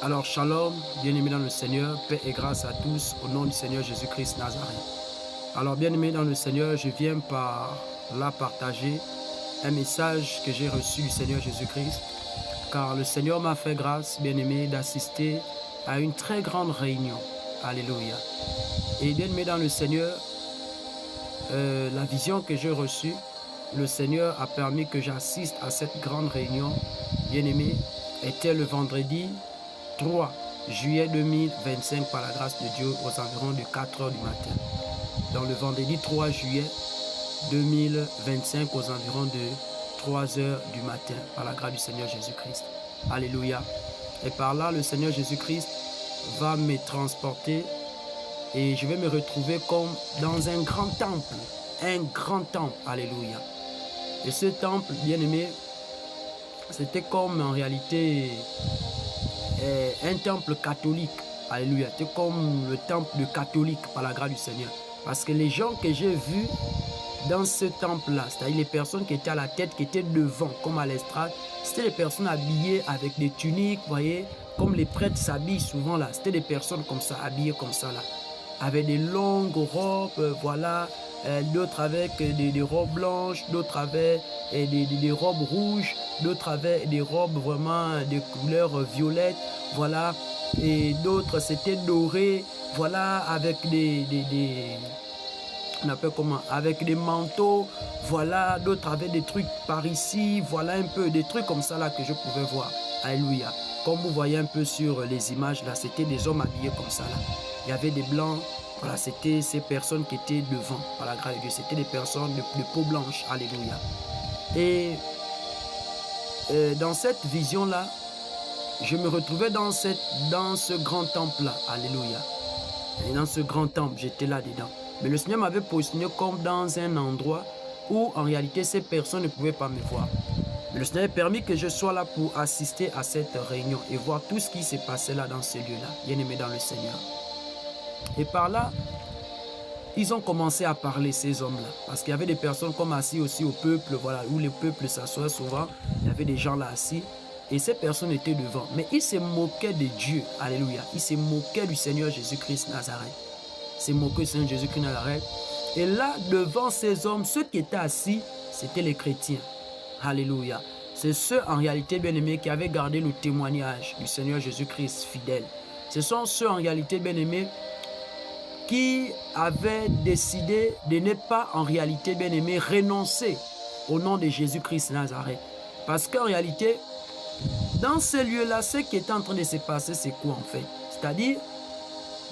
Alors, shalom, bien-aimés dans le Seigneur, paix et grâce à tous au nom du Seigneur Jésus-Christ Nazareth. Alors, bien-aimés dans le Seigneur, je viens par là partager un message que j'ai reçu du Seigneur Jésus-Christ, car le Seigneur m'a fait grâce, bien-aimés, d'assister à une très grande réunion. Alléluia. Et bien-aimés dans le Seigneur, la vision que j'ai reçue, le Seigneur a permis que j'assiste à cette grande réunion. Bien-aimés, était le vendredi 3 juillet 2025 par la grâce de Dieu aux environs de 4 heures du matin. Dans le vendredi 3 juillet 2025 aux environs de 3 heures du matin par la grâce du Seigneur Jésus-Christ. Alléluia. Et par là, le Seigneur Jésus-Christ va me transporter et je vais me retrouver comme dans un grand temple. Un grand temple. Alléluia. Et ce temple, bien aimé, c'était comme en réalité un temple catholique. Alléluia. C'était comme le temple de catholique par la grâce du Seigneur. Parce que les gens que j'ai vus dans ce temple-là, c'est-à-dire les personnes qui étaient à la tête, qui étaient devant, comme à l'estrade, c'était des personnes habillées avec des tuniques, vous voyez, comme les prêtres s'habillent souvent là. C'était des personnes comme ça, habillées comme ça là. Avec des longues robes, voilà. D'autres avec des robes blanches, d'autres avec des robes rouges, d'autres avec des robes vraiment de couleur violette, voilà, et d'autres c'était doré, voilà, avec on appelle comment, avec des manteaux, voilà, d'autres avec des trucs par ici, voilà un peu des trucs comme ça là que je pouvais voir. Alléluia. Comme vous voyez un peu sur les images là, c'était des hommes habillés comme ça là. Il y avait des blancs. Voilà, c'était ces personnes qui étaient devant, par la grâce de Dieu. C'était des personnes de peau blanche. Alléluia. Et dans cette vision-là, je me retrouvais dans ce grand temple-là. Alléluia. Et dans ce grand temple, j'étais là-dedans. Mais le Seigneur m'avait positionné comme dans un endroit où, en réalité, ces personnes ne pouvaient pas me voir. Mais le Seigneur a permis que je sois là pour assister à cette réunion et voir tout ce qui s'est passé là dans ce lieu-là. Bien-aimé dans le Seigneur. Et par là, ils ont commencé à parler, ces hommes-là. Parce qu'il y avait des personnes comme assis aussi au peuple, voilà, où le peuple s'assoit souvent. Il y avait des gens là assis. Et ces personnes étaient devant. Mais ils se moquaient de Dieu. Alléluia. Ils se moquaient du Seigneur Jésus-Christ Nazareth. Ils se moquaient du Seigneur Jésus-Christ Nazareth. Et là, devant ces hommes, ceux qui étaient assis, c'était les chrétiens. Alléluia. C'est ceux, en réalité, bien-aimés, qui avaient gardé le témoignage du Seigneur Jésus-Christ fidèle. Ce sont ceux, en réalité, bien-aimés, qui avaient décidé de ne pas, en réalité, bien-aimés, renoncer au nom de Jésus-Christ Nazareth. Parce qu'en réalité, dans ces lieux-là, ce qui est en train de se passer, c'est quoi en fait? C'est-à-dire,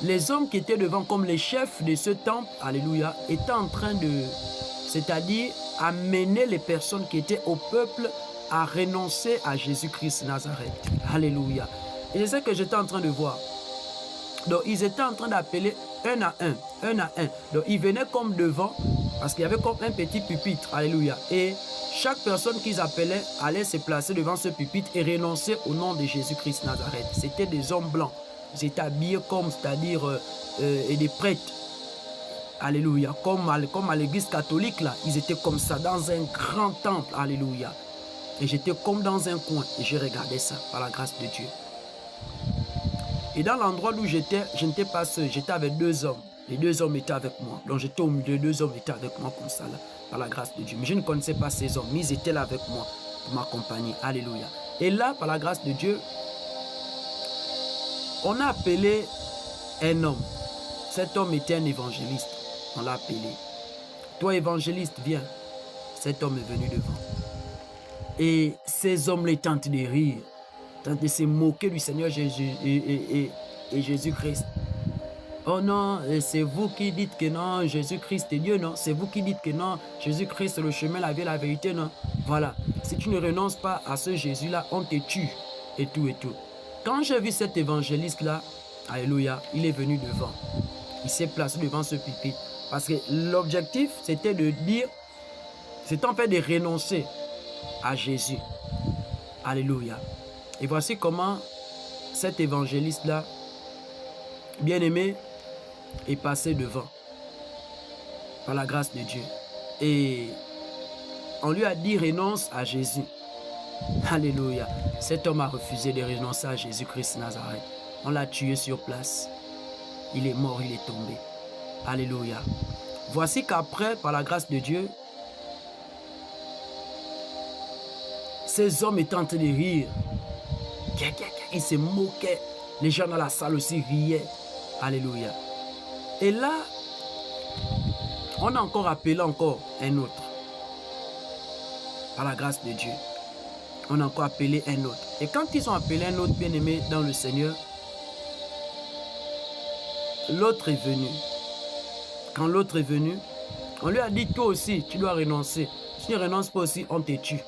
les hommes qui étaient devant, comme les chefs de ce temple, alléluia, étaient en train de, c'est-à-dire, amener les personnes qui étaient au peuple à renoncer à Jésus-Christ Nazareth. Alléluia. Et c'est ce que j'étais en train de voir. Donc, ils étaient en train d'appeler un à un. Donc, ils venaient comme devant, parce qu'il y avait comme un petit pupitre, alléluia. Et chaque personne qu'ils appelaient allait se placer devant ce pupitre et renoncer au nom de Jésus-Christ Nazareth. C'était des hommes blancs. Ils étaient habillés comme, c'est-à-dire, et des prêtres. Alléluia. Comme à l'église catholique, là, ils étaient comme ça, dans un grand temple, alléluia. Et j'étais comme dans un coin, et je regardais ça, par la grâce de Dieu. Et dans l'endroit où j'étais, je n'étais pas seul, j'étais avec deux hommes. Les deux hommes étaient avec moi. Donc j'étais au milieu, deux hommes étaient avec moi comme ça, là, par la grâce de Dieu. Mais je ne connaissais pas ces hommes, mais ils étaient là avec moi pour m'accompagner. Alléluia. Et là, par la grâce de Dieu, on a appelé un homme. Cet homme était un évangéliste. On l'a appelé. Toi, évangéliste, viens. Cet homme est venu devant. Et ces hommes-là tentent de rire, tentent de se moquer du Seigneur Jésus et Jésus-Christ. Oh non, c'est vous qui dites que non, Jésus-Christ est Dieu, non. C'est vous qui dites que non, Jésus-Christ est le chemin, la vie, la vérité, non. Voilà. Si tu ne renonces pas à ce Jésus-là, on te tue. Et tout, et tout. Quand j'ai vu cet évangéliste-là, alléluia, il est venu devant. Il s'est placé devant ce pupitre. Parce que l'objectif, c'était de dire, c'était en fait de renoncer à Jésus. Alléluia. Et voici comment cet évangéliste-là, bien aimé, est passé devant par la grâce de Dieu. Et on lui a dit renonce à Jésus. Alléluia. Cet homme a refusé de renoncer à Jésus-Christ Nazareth. On l'a tué sur place. Il est mort, il est tombé. Alléluia. Voici qu'après, par la grâce de Dieu, ces hommes étaient en train de rire. Ils se moquaient. Les gens dans la salle aussi riaient. Alléluia. Et là, on a encore appelé encore un autre. Par la grâce de Dieu. On a encore appelé un autre. Et quand ils ont appelé un autre bien-aimé dans le Seigneur, l'autre est venu. Quand l'autre est venu, on lui a dit, toi aussi, tu dois renoncer. Si tu ne renonces pas aussi, on te tue.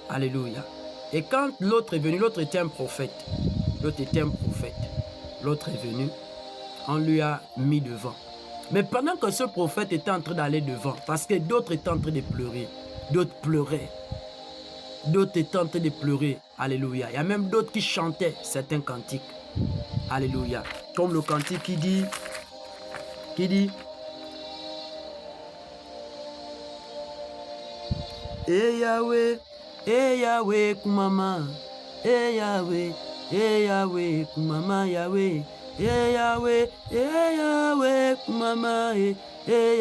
Alléluia. Et quand l'autre est venu, l'autre était un prophète. L'autre était un prophète. L'autre est venu, on lui a mis devant. Mais pendant que ce prophète était en train d'aller devant, parce que d'autres étaient en train de pleurer, d'autres pleuraient. D'autres étaient en train de pleurer. Alléluia. Il y a même d'autres qui chantaient certains cantiques. Alléluia. Comme le cantique qui dit, Eh Yahweh, Kumama, Eh Yahweh, Kumama, Yahweh, Yahweh, Kumama, Yahweh,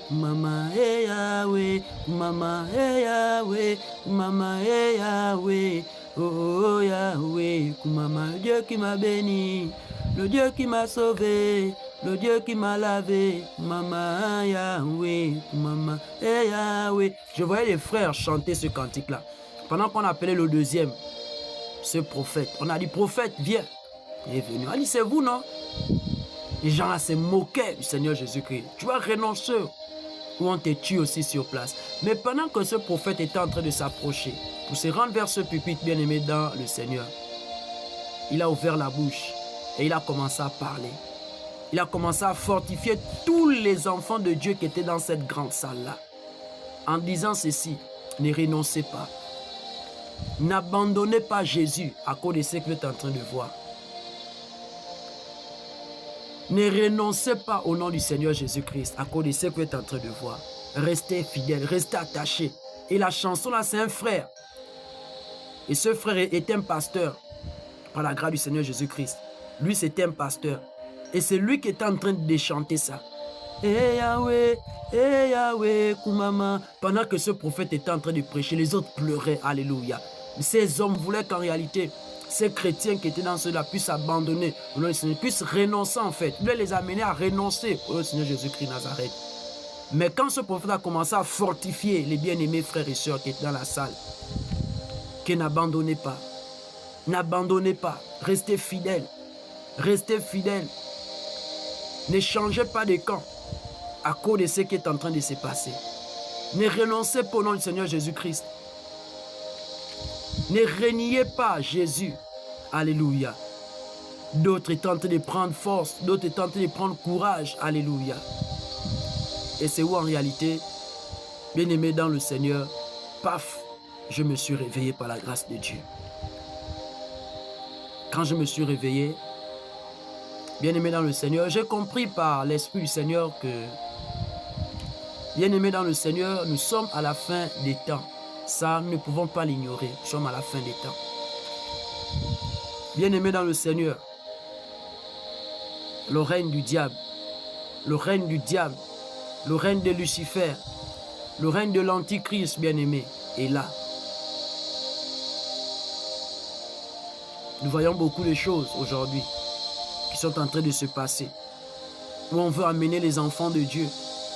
Kumama, Yahweh, Kumama, Yahweh, Kumama, Yahweh, oh Yahweh, Kumama, le Dieu qui m'a béni, le Dieu qui m'a sauvé, le Dieu qui m'a lavé, Mama Yahweh, Mama Yahweh. Je voyais les frères chanter ce cantique-là. Pendant qu'on appelait le deuxième, ce prophète, on a dit, prophète, viens. Il est venu. On a dit, c'est vous, non? Les gens là se moquaient du Seigneur Jésus-Christ. Tu vas renoncer ou on te tue aussi sur place. Mais pendant que ce prophète était en train de s'approcher, pour se rendre vers ce pupitre bien-aimé dans le Seigneur, il a ouvert la bouche et il a commencé à parler. Il a commencé à fortifier tous les enfants de Dieu qui étaient dans cette grande salle-là. En disant ceci, ne renoncez pas. N'abandonnez pas Jésus à cause de ce que vous êtes en train de voir. Ne renoncez pas au nom du Seigneur Jésus-Christ à cause de ce que vous êtes en train de voir. Restez fidèles, restez attachés. Et la chanson là, c'est un frère. Et ce frère est un pasteur par la grâce du Seigneur Jésus-Christ. Lui, c'était un pasteur. Et c'est lui qui était en train de chanter ça. Eh Yahweh, Kumama. Pendant que ce prophète était en train de prêcher, les autres pleuraient. Alléluia. Ces hommes voulaient qu'en réalité, ces chrétiens qui étaient dans cela puissent abandonner, puissent renoncer en fait. Il voulait les amener à renoncer au Seigneur Jésus-Christ Nazareth. Mais quand ce prophète a commencé à fortifier les bien-aimés frères et sœurs qui étaient dans la salle, que n'abandonnez pas. N'abandonnez pas. Restez fidèles. Restez fidèles. Ne changez pas de camp à cause de ce qui est en train de se passer. Ne renoncez pas au nom du Seigneur Jésus-Christ. Ne reniez pas Jésus. Alléluia. D'autres étaient en train de prendre force, d'autres étaient en train de prendre courage. Alléluia. Et c'est où en réalité, bien-aimé dans le Seigneur, paf, je me suis réveillé par la grâce de Dieu. Quand je me suis réveillé, bien-aimé dans le Seigneur, j'ai compris par l'Esprit du Seigneur que, bien-aimé dans le Seigneur, nous sommes à la fin des temps. Ça, nous ne pouvons pas l'ignorer. Nous sommes à la fin des temps. Bien-aimé dans le Seigneur, le règne du diable, le règne du diable, le règne de Lucifer, le règne de l'Antichrist, bien-aimé, est là. Nous voyons beaucoup de choses aujourd'hui qui sont en train de se passer. Où on veut amener les enfants de Dieu.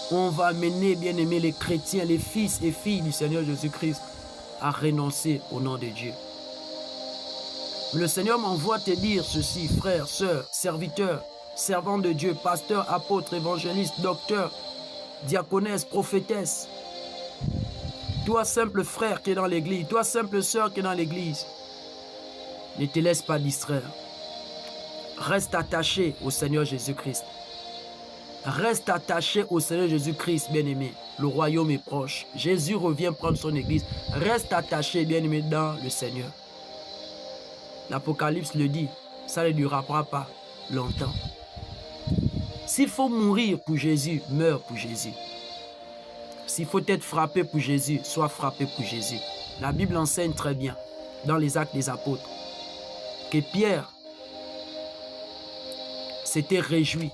Où on va amener, bien aimé, les chrétiens, les fils et filles du Seigneur Jésus-Christ à renoncer au nom de Dieu. Le Seigneur m'envoie te dire ceci, frères, sœurs, serviteurs, servants de Dieu, pasteurs, apôtres, évangélistes, docteurs, diaconesses, prophétesses. Toi, simple frère qui est dans l'église, toi, simple sœur qui est dans l'église, ne te laisse pas distraire. Reste attaché au Seigneur Jésus-Christ. Reste attaché au Seigneur Jésus-Christ, bien-aimé. Le royaume est proche. Jésus revient prendre son église. Reste attaché, bien-aimé, dans le Seigneur. L'Apocalypse le dit, ça ne durera pas longtemps. S'il faut mourir pour Jésus, meurs pour Jésus. s'il faut être frappé pour Jésus, sois frappé pour Jésus. La Bible enseigne très bien, dans les Actes des Apôtres, que Pierre s'était réjoui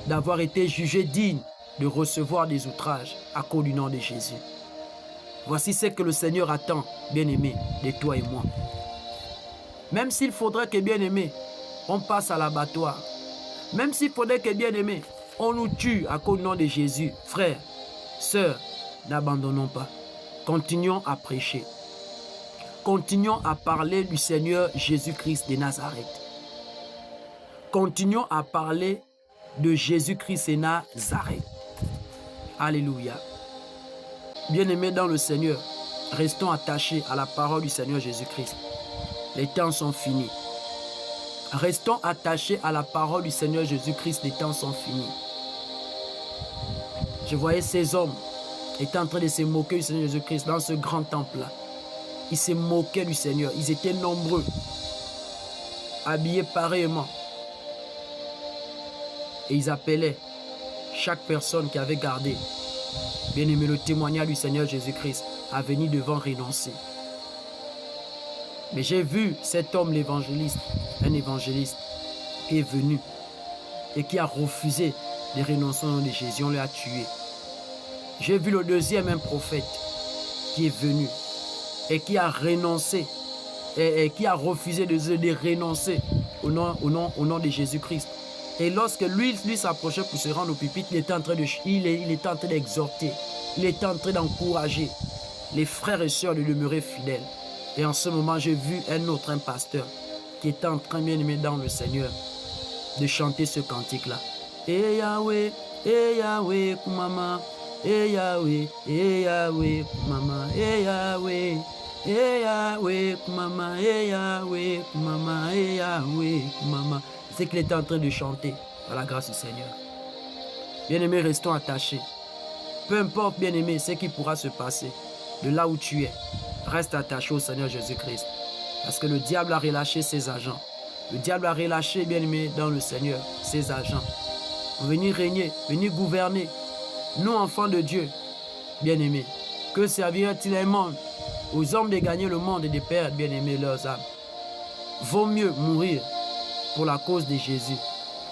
d'avoir été jugé digne de recevoir des outrages à cause du nom de Jésus. Voici ce que le Seigneur attend, bien-aimé, de toi et moi. Même s'il faudrait que, bien-aimé, on passe à l'abattoir, même s'il faudrait que, bien-aimé, on nous tue à cause du nom de Jésus, frères, sœurs, n'abandonnons pas. Continuons à prêcher. Continuons à parler du Seigneur Jésus-Christ de Nazareth. Continuons à parler de Jésus-Christ de Nazareth. Alléluia. Bien-aimés dans le Seigneur, restons attachés à la parole du Seigneur Jésus-Christ. Les temps sont finis. Restons attachés à la parole du Seigneur Jésus-Christ. Les temps sont finis. Je voyais ces hommes étaient en train de se moquer du Seigneur Jésus-Christ dans ce grand temple-là. Ils se moquaient du Seigneur. Ils étaient nombreux, habillés pareillement. Et ils appelaient chaque personne qui avait gardé, bien aimé, le témoignage du Seigneur Jésus-Christ à venir devant renoncer. Mais j'ai vu cet homme, l'évangéliste, un évangéliste, qui est venu et qui a refusé de renoncer au nom de Jésus. On l'a tué. J'ai vu le deuxième, un prophète, qui est venu et qui a renoncé et qui a refusé de renoncer au nom de Jésus-Christ. Et lorsque lui s'approchait pour se rendre au pupitre, il était en train d'exhorter, il était en train d'encourager les frères et sœurs de demeurer fidèles. Et en ce moment, j'ai vu un pasteur, qui était en train, bien aimé dans le Seigneur, de chanter ce cantique-là. Eh Yahweh, Kumama, eh Yahweh, Kumama, eh Yahweh, Kumama, eh Yahweh, Kumama, eh Yahweh, Kumama. C'est qu'il était en train de chanter par la grâce du Seigneur. Bien-aimés, restons attachés. Peu importe, bien-aimé, ce qui pourra se passer, de là où tu es, reste attaché au Seigneur Jésus-Christ. Parce que le diable a relâché ses agents. Le diable a relâché, bien-aimé, dans le Seigneur, ses agents. Venir régner, venir gouverner. Nous, enfants de Dieu, bien-aimés, que servirait-il un monde aux hommes de gagner le monde et de perdre, bien-aimés, leurs âmes? Vaut mieux mourir pour la cause de Jésus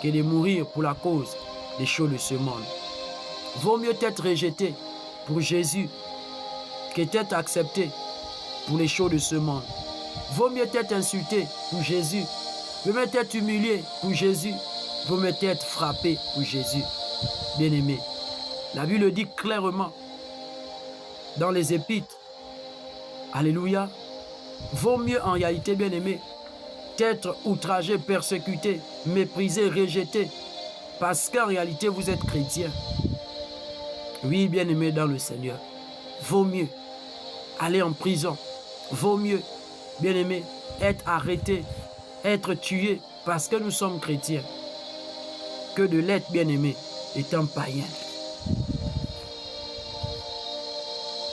que de mourir pour la cause des choses de ce monde. Vaut mieux être rejeté pour Jésus que d'être accepté pour les choses de ce monde. Vaut mieux être insulté pour Jésus. Vaut mieux être humilié pour Jésus. Vaut mieux être frappé pour Jésus. Bien-aimé, la Bible le dit clairement dans les épîtres. Alléluia. Vaut mieux en réalité, bien-aimé, être outragé, persécuté, méprisé, rejeté, parce qu'en réalité vous êtes chrétien. Oui, bien-aimé dans le Seigneur, vaut mieux aller en prison, vaut mieux, bien-aimé, être arrêté, être tué, parce que nous sommes chrétiens, que de l'être, bien-aimé, étant païen.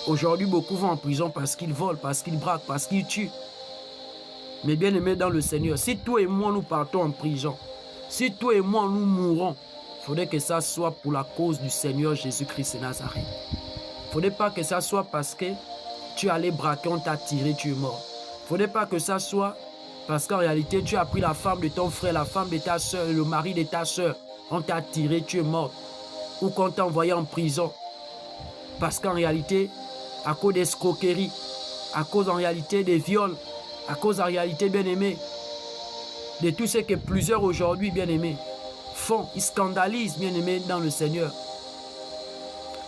Aujourd'hui, beaucoup vont en prison parce qu'ils volent, parce qu'ils braquent, parce qu'ils tuent. Mais bien aimé dans le Seigneur, si toi et moi nous partons en prison, si toi et moi nous mourons, il faudrait que ça soit pour la cause du Seigneur Jésus-Christ de Nazareth. Il ne faudrait pas que ça soit parce que tu es allé braquer, on t'a tiré, tu es mort. Il ne faudrait pas que ça soit parce qu'en réalité tu as pris la femme de ton frère, la femme de ta soeur, le mari de ta soeur, on t'a tiré, tu es mort. Ou qu'on t'a envoyé en prison. Parce qu'en réalité, à cause d'escroqueries, à cause en réalité des viols, à cause en réalité, bien-aimé, de tout ce que plusieurs aujourd'hui, bien-aimés, font. Ils scandalisent, bien-aimés, dans le Seigneur.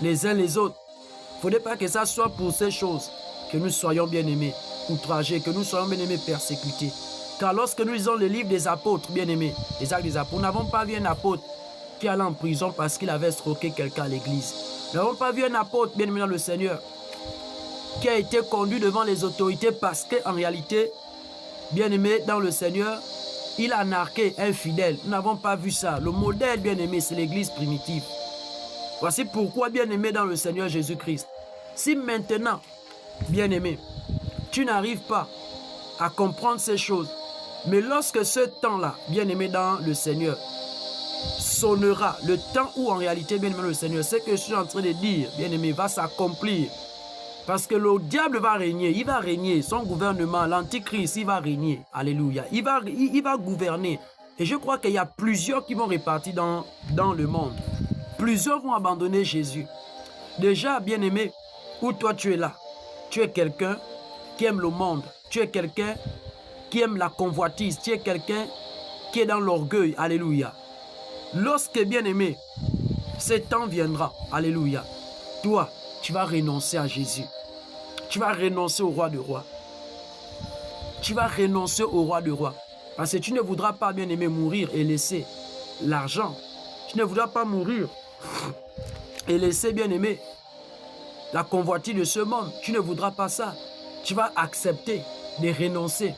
Les uns les autres. Il ne faudrait pas que ça soit pour ces choses que nous soyons, bien-aimés, outragés, que nous soyons, bien-aimés, persécutés. Car lorsque nous lisons le livre des apôtres, bien-aimés, les actes des apôtres, nous n'avons pas vu un apôtre qui allait en prison parce qu'il avait escroqué quelqu'un à l'église. Nous n'avons pas vu un apôtre, bien-aimé, dans le Seigneur, qui a été conduit devant les autorités parce qu'en réalité, bien-aimé dans le Seigneur, il a narqué un fidèle. Nous n'avons pas vu ça. Le modèle, bien-aimé, c'est l'église primitive. Voici pourquoi, bien-aimé dans le Seigneur Jésus-Christ, si maintenant, bien-aimé, tu n'arrives pas à comprendre ces choses, mais lorsque ce temps-là, bien-aimé dans le Seigneur, sonnera, le temps où en réalité, bien aimé le Seigneur, c'est que je suis en train de dire, bien aimé, va s'accomplir. Parce que le diable va régner, il va régner, son gouvernement, l'antichrist, il va régner. Alléluia. Il va gouverner. Et je crois qu'il y a plusieurs qui vont repartir dans le monde. Plusieurs vont abandonner Jésus. Déjà, bien aimé, où toi tu es là, tu es quelqu'un qui aime le monde, tu es quelqu'un qui aime la convoitise, tu es quelqu'un qui est dans l'orgueil. Alléluia. Lorsque, bien aimé, ce temps viendra, alléluia, toi, tu vas renoncer à Jésus. Tu vas renoncer au roi de rois. Tu vas renoncer au roi de rois. Parce que tu ne voudras pas, bien aimé, mourir et laisser l'argent. Tu ne voudras pas mourir et laisser, bien aimé, la convoitise de ce monde. Tu ne voudras pas ça. Tu vas accepter de renoncer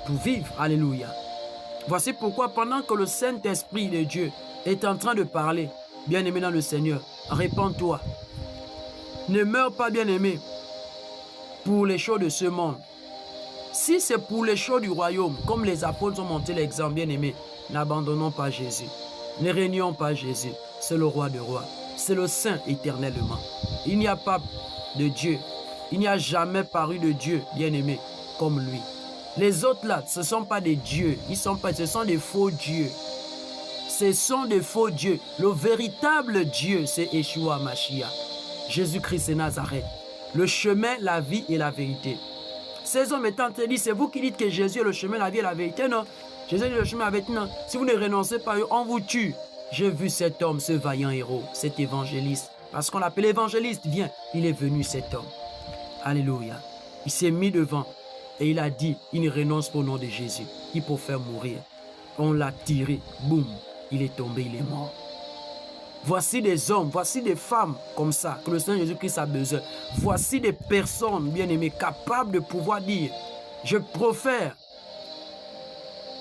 pour vivre. Alléluia. Voici pourquoi pendant que le Saint-Esprit de Dieu est en train de parler, bien aimé dans le Seigneur, répands-toi. Ne meurs pas, bien aimé, pour les choses de ce monde. Si c'est pour les choses du royaume, comme les apôtres ont montré l'exemple, bien aimé, n'abandonnons pas Jésus. Ne régnons pas Jésus. C'est le roi de rois. C'est le Saint éternellement. Il n'y a pas de Dieu. Il n'y a jamais paru de Dieu, bien aimé, comme lui. Les autres là, ce ne sont pas des dieux. Ce sont des faux dieux. Ce sont des faux dieux. Le véritable Dieu, c'est Yeshua Mashiach. Jésus-Christ de Nazareth. Le chemin, la vie et la vérité. Ces hommes étant dit, c'est vous qui dites que Jésus est le chemin, la vie et la vérité, non? Jésus est le chemin avec nous. Si vous ne renoncez pas, on vous tue. J'ai vu cet homme, ce vaillant héros, cet évangéliste. Parce qu'on l'appelle évangéliste, viens, il est venu cet homme. Alléluia. Il s'est mis devant et il a dit, il ne renonce pas au nom de Jésus. Il peut faire mourir. On l'a tiré, boum, il est tombé, il est mort. Voici des hommes, voici des femmes comme ça que le Seigneur Jésus-Christ a besoin. Voici des personnes, bien aimées, capables de pouvoir dire, je préfère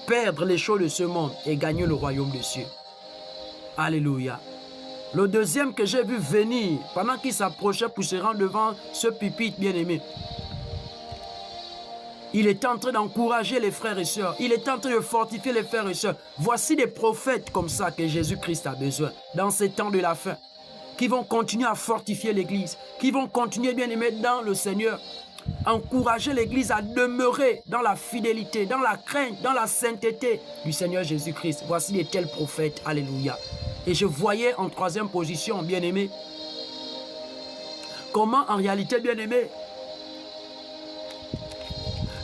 perdre les choses de ce monde et gagner le royaume des cieux. Alléluia. Le deuxième que j'ai vu venir, pendant qu'il s'approchait pour se rendre devant ce pupitre, bien aimé, il est en train d'encourager les frères et sœurs. Il est en train de fortifier les frères et sœurs. Voici des prophètes comme ça que Jésus-Christ a besoin dans ces temps de la fin. Qui vont continuer à fortifier l'église. Qui vont continuer, bien aimé, dans le Seigneur. Encourager l'église à demeurer dans la fidélité, dans la crainte, dans la sainteté du Seigneur Jésus-Christ. Voici de tels prophètes. Alléluia. Et je voyais en troisième position, bien aimé, comment en réalité, bien aimé,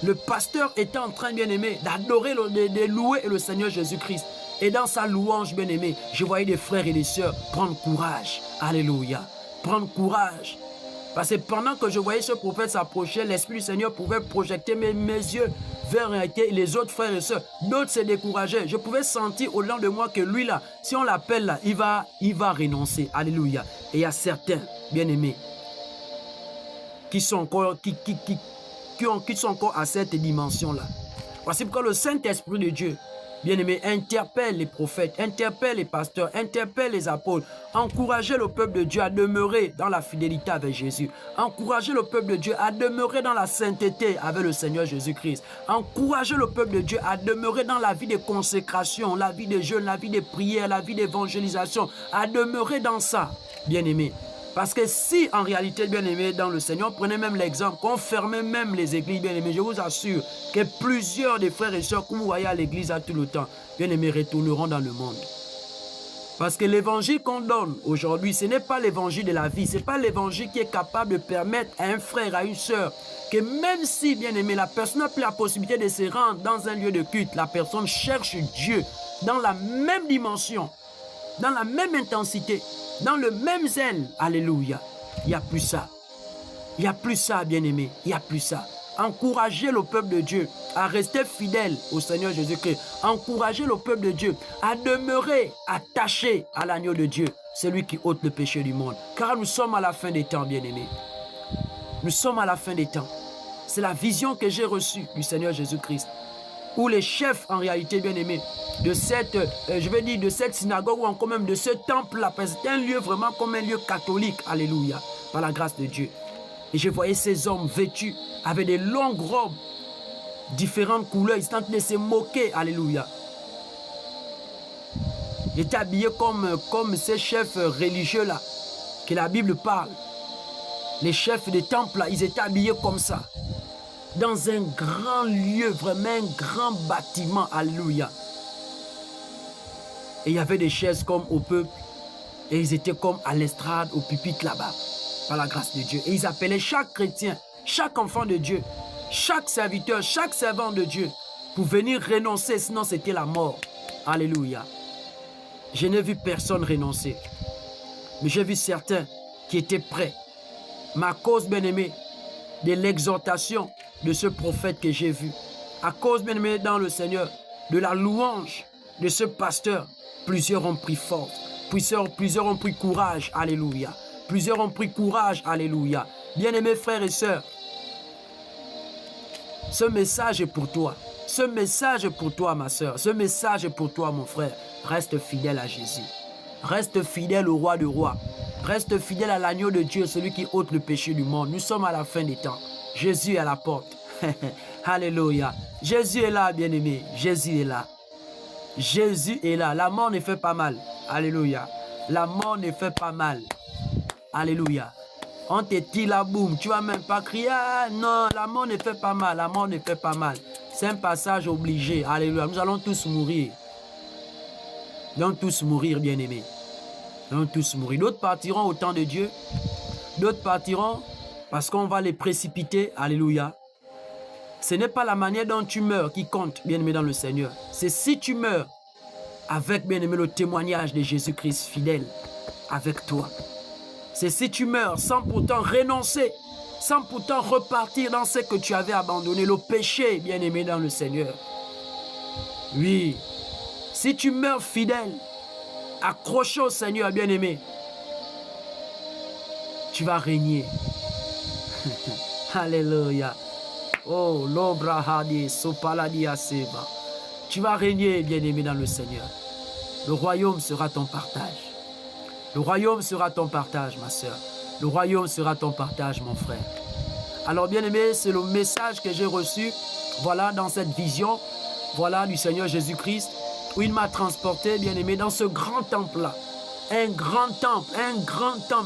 le pasteur était en train, bien aimé, d'adorer, de louer le Seigneur Jésus-Christ. Et dans sa louange, bien aimé, je voyais des frères et des sœurs prendre courage. Alléluia. Prendre courage. Parce que pendant que je voyais ce prophète s'approcher, l'Esprit du Seigneur pouvait projeter mes yeux vers les autres frères et sœurs. D'autres se décourageaient. Je pouvais sentir au-dedans de moi que lui là, si on l'appelle là, il va renoncer. Alléluia. Et il y a certains, bien aimés, qui sont encore, qui sont encore à cette dimension-là. Voici pourquoi le Saint-Esprit de Dieu, bien-aimé, interpelle les prophètes, interpelle les pasteurs, interpelle les apôtres. Encouragez le peuple de Dieu à demeurer dans la fidélité avec Jésus. Encouragez le peuple de Dieu à demeurer dans la sainteté avec le Seigneur Jésus-Christ. Encouragez le peuple de Dieu à demeurer dans la vie de consécration, la vie de jeûne, la vie de prière, la vie d'évangélisation. À demeurer dans ça, bien-aimé. Parce que si, en réalité, bien-aimé, dans le Seigneur, prenez même l'exemple, qu'on fermait même les églises, bien-aimés, je vous assure que plusieurs des frères et sœurs que vous voyez à l'église à tout le temps, bien-aimés, retourneront dans le monde. Parce que l'évangile qu'on donne aujourd'hui, ce n'est pas l'évangile de la vie, ce n'est pas l'évangile qui est capable de permettre à un frère, à une sœur, que même si, bien-aimé, la personne n'a plus la possibilité de se rendre dans un lieu de culte, la personne cherche Dieu dans la même dimension, dans la même intensité, dans le même zèle. Alléluia. Il n'y a plus ça. Il n'y a plus ça, bien-aimé. Il n'y a plus ça. Encouragez le peuple de Dieu à rester fidèle au Seigneur Jésus-Christ. Encouragez le peuple de Dieu à demeurer attaché à l'agneau de Dieu, celui qui ôte le péché du monde. Car nous sommes à la fin des temps, bien-aimés. Nous sommes à la fin des temps. C'est la vision que j'ai reçue du Seigneur Jésus-Christ. Où les chefs, en réalité, bien-aimés, de cette, de cette synagogue ou encore même de ce temple-là, c'est un lieu vraiment comme un lieu catholique, alléluia, par la grâce de Dieu. Et je voyais ces hommes vêtus avec des longues robes, différentes couleurs, ils sont en train de se moquer, alléluia. Il était habillé comme ces chefs religieux-là, que la Bible parle. Les chefs des temples, là, ils étaient habillés comme ça. Dans un grand lieu, vraiment un grand bâtiment. Alléluia. Et il y avait des chaises comme au peuple. Et ils étaient comme à l'estrade, au pupitre là-bas. Par la grâce de Dieu. Et ils appelaient chaque chrétien, chaque enfant de Dieu, chaque serviteur, chaque servant de Dieu, pour venir renoncer, sinon c'était la mort. Alléluia. Je n'ai vu personne renoncer. Mais j'ai vu certains qui étaient prêts. Ma cause, bien-aimée, de l'exhortation de ce prophète que j'ai vu, à cause, bien-aimé, dans le Seigneur, de la louange de ce pasteur, plusieurs ont pris force, plusieurs ont pris courage, alléluia. Plusieurs ont pris courage, alléluia. Bien-aimés frères et sœurs, ce message est pour toi. Ce message est pour toi, ma sœur. Ce message est pour toi, mon frère. Reste fidèle à Jésus. Reste fidèle au roi de rois. Reste fidèle à l'agneau de Dieu, celui qui ôte le péché du monde. Nous sommes à la fin des temps. Jésus est à la porte. Alléluia. Jésus est là, bien-aimé. Jésus est là. Jésus est là. La mort ne fait pas mal. Alléluia. La mort ne fait pas mal. Alléluia. On te tire la boum. Tu vas même pas crier. Ah, non, la mort ne fait pas mal. La mort ne fait pas mal. C'est un passage obligé. Alléluia. Nous allons tous mourir. Nous allons tous mourir, bien-aimés. Nous allons tous mourir. D'autres partiront au temps de Dieu. D'autres partiront parce qu'on va les précipiter. Alléluia. Ce n'est pas la manière dont tu meurs qui compte, bien-aimé dans le Seigneur. C'est si tu meurs avec, bien-aimé, le témoignage de Jésus-Christ fidèle avec toi. C'est si tu meurs sans pourtant renoncer, sans pourtant repartir dans ce que tu avais abandonné, le péché, bien-aimé dans le Seigneur. Oui, si tu meurs fidèle, accroché au Seigneur, bien-aimé, tu vas régner. Alléluia. Oh, l'obrahadi, sopaladi aseba. Tu vas régner, bien-aimé dans le Seigneur. Le royaume sera ton partage. Le royaume sera ton partage, ma soeur. Le royaume sera ton partage, mon frère. Alors, bien-aimé, c'est le message que j'ai reçu, voilà, dans cette vision, voilà, du Seigneur Jésus-Christ, où il m'a transporté, bien-aimé, dans ce grand temple-là. Un grand temple,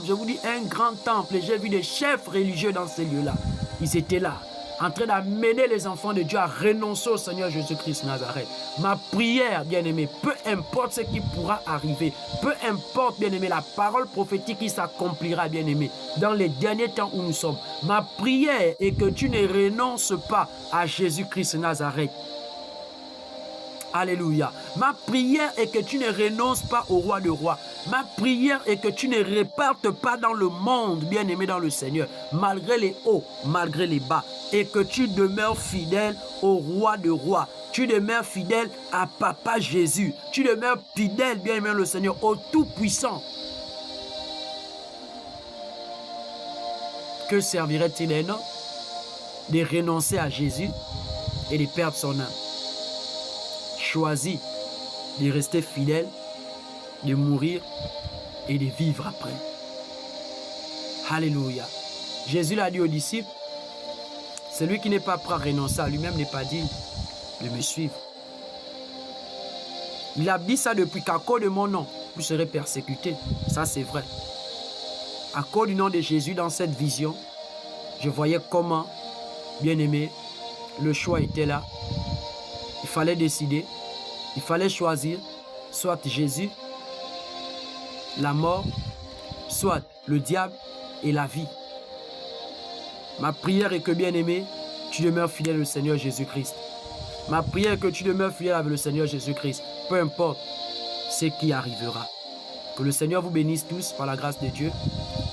je vous dis un grand temple. Et j'ai vu des chefs religieux dans ces lieux-là. Ils étaient là, en train d'amener les enfants de Dieu à renoncer au Seigneur Jésus-Christ Nazareth. Ma prière, bien-aimé, peu importe ce qui pourra arriver, peu importe, bien-aimé, la parole prophétique qui s'accomplira, bien-aimé, dans les derniers temps où nous sommes. Ma prière est que tu ne renonces pas à Jésus-Christ Nazareth. Alléluia. Ma prière est que tu ne renonces pas au roi de rois. Ma prière est que tu ne repartes pas dans le monde, bien-aimé dans le Seigneur, malgré les hauts, malgré les bas, et que tu demeures fidèle au roi de rois. Tu demeures fidèle à Papa Jésus. Tu demeures fidèle, bien-aimé dans le Seigneur, au Tout-Puissant. Que servirait-il à un homme de renoncer à Jésus et de perdre son âme? Choisis de rester fidèle, de mourir et de vivre après. Alléluia. Jésus l'a dit aux disciples, celui qui n'est pas prêt à renoncer à lui-même n'est pas digne de me suivre. Il a dit ça depuis qu'à cause de mon nom, vous serez persécutés. Ça, c'est vrai. À cause du nom de Jésus, dans cette vision, je voyais comment, bien aimé, le choix était là. Il fallait décider, il fallait choisir, soit Jésus, la mort, soit le diable et la vie. Ma prière est que, bien aimé, tu demeures fidèle au Seigneur Jésus-Christ. Ma prière est que tu demeures fidèle avec le Seigneur Jésus-Christ, peu importe ce qui arrivera. Que le Seigneur vous bénisse tous par la grâce de Dieu.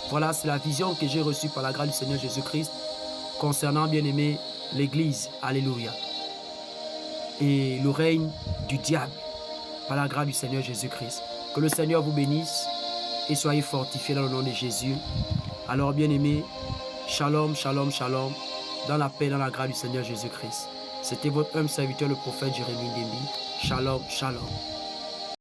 Voilà, c'est la vision que j'ai reçue par la grâce du Seigneur Jésus-Christ concernant, bien aimé, l'Église. Alléluia. Et le règne du diable par la grâce du Seigneur Jésus-Christ. Que le Seigneur vous bénisse et soyez fortifiés dans le nom de Jésus. Alors, bien aimé, shalom, shalom, shalom, dans la paix, dans la grâce du Seigneur Jésus-Christ. C'était votre homme serviteur, le prophète Jérémie Ndembi. Shalom, shalom.